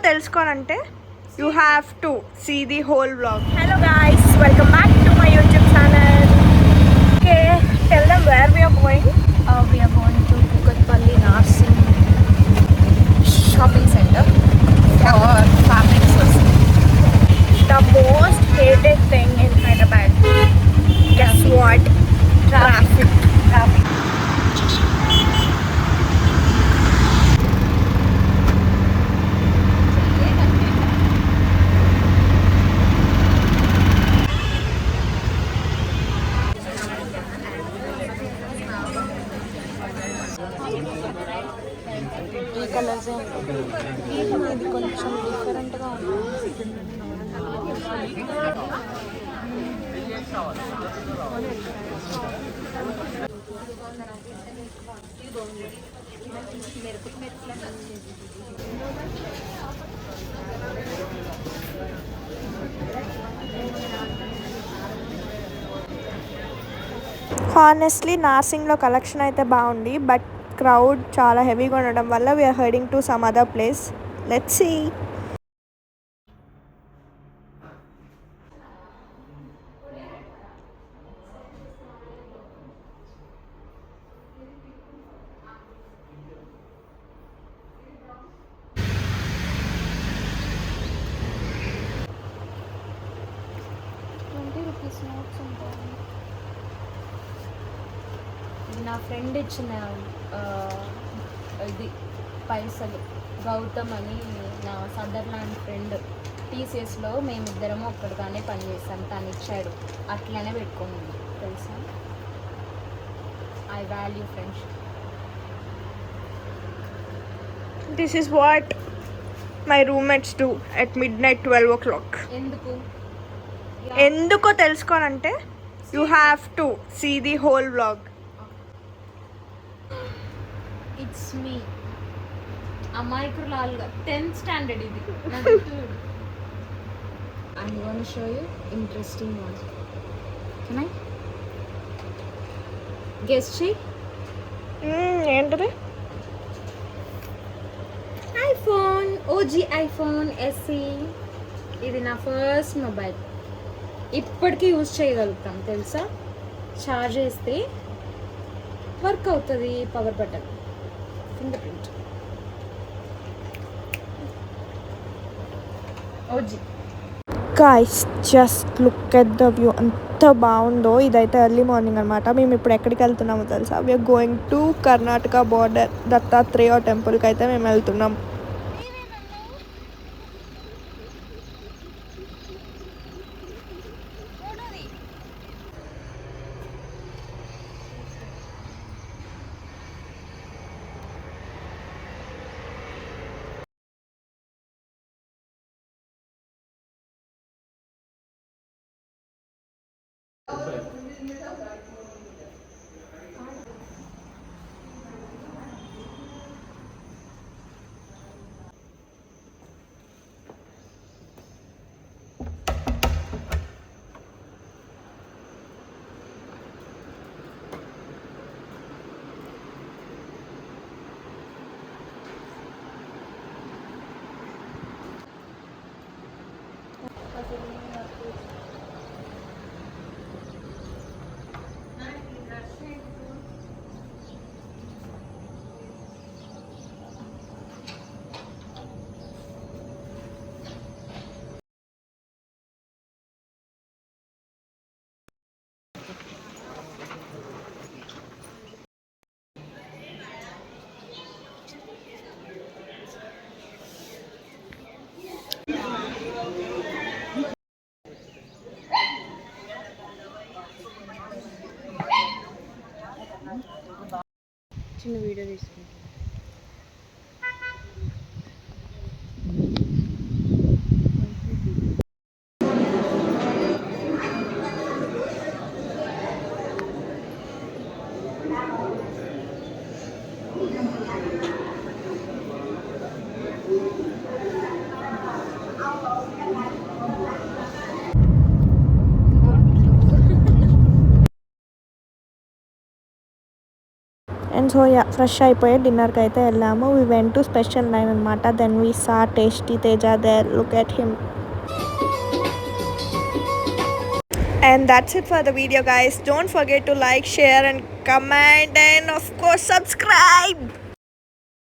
తెలుసుకోవాలంటే you have to see the whole vlog. Hello guys, welcome back to my YouTube channel. Okay, tell them where we are going. We are going to Kukatpalli Narsing Shopping Center for fabric sourcing. The most hated thing in Hyderabad. Guess what? Traffic. ఈ colours ఇది కొంచెం డిఫరెంట్గా ఉంది. Honestly నార్సింగ్లో collection అయితే బాగుంది, but crowd చాలా హెవీగా ఉండడం వల్ల we're heading to some other place. Let's see. నా ఫ్రెండ్ ఇచ్చిన ఇది పైసలు, గౌతమ్ అని నా సదర్లాండ్ ఫ్రెండ్. టీసీఎస్లో మేమిద్దరము ఒక్కడిగానే పనిచేస్తాం, తను ఇచ్చాడు, అట్లనే పెట్టుకుని తెలుసా. I value friendship. This is what my roommates do at midnight 12 o'clock. ఎందుకో తెలుసుకోవాలంటే you have to see the whole vlog. It's me అమాయకురాలుగా 10th స్టాండర్డ్ ఇది. I'm going to show you interesting one. Can I? Guess check. ఏంటది? IPhone, OG iPhone SE. ఇది నా first mobile. ఇప్పటికీ use చేయగలుగుతాం తెలుసా. ఛార్జ్ చేస్తే వర్క్ అవుతుంది. Power button, finger print. OG. Guys just look at the view, ఎంత బాగుందో. ఇదైతే ఎర్లీ మార్నింగ్ అనమాట. మేము ఇప్పుడు ఎక్కడికి వెళ్తున్నామో తెలుసా? We're going to Karnataka border Dattatreya టెంపుల్కి అయితే మేము వెళ్తున్నాం. చిన్న వీడియో తీసుకుంటాను. అండ్ సో యా ఫ్రెష్ అయిపోయి డిన్నర్కి అయితే వెళ్ళాము. We went to special line అనమాట. Then we saw tasty Teja there, look at him. And that's it for the video, guys. Don't forget to like, share and comment, and of course subscribe.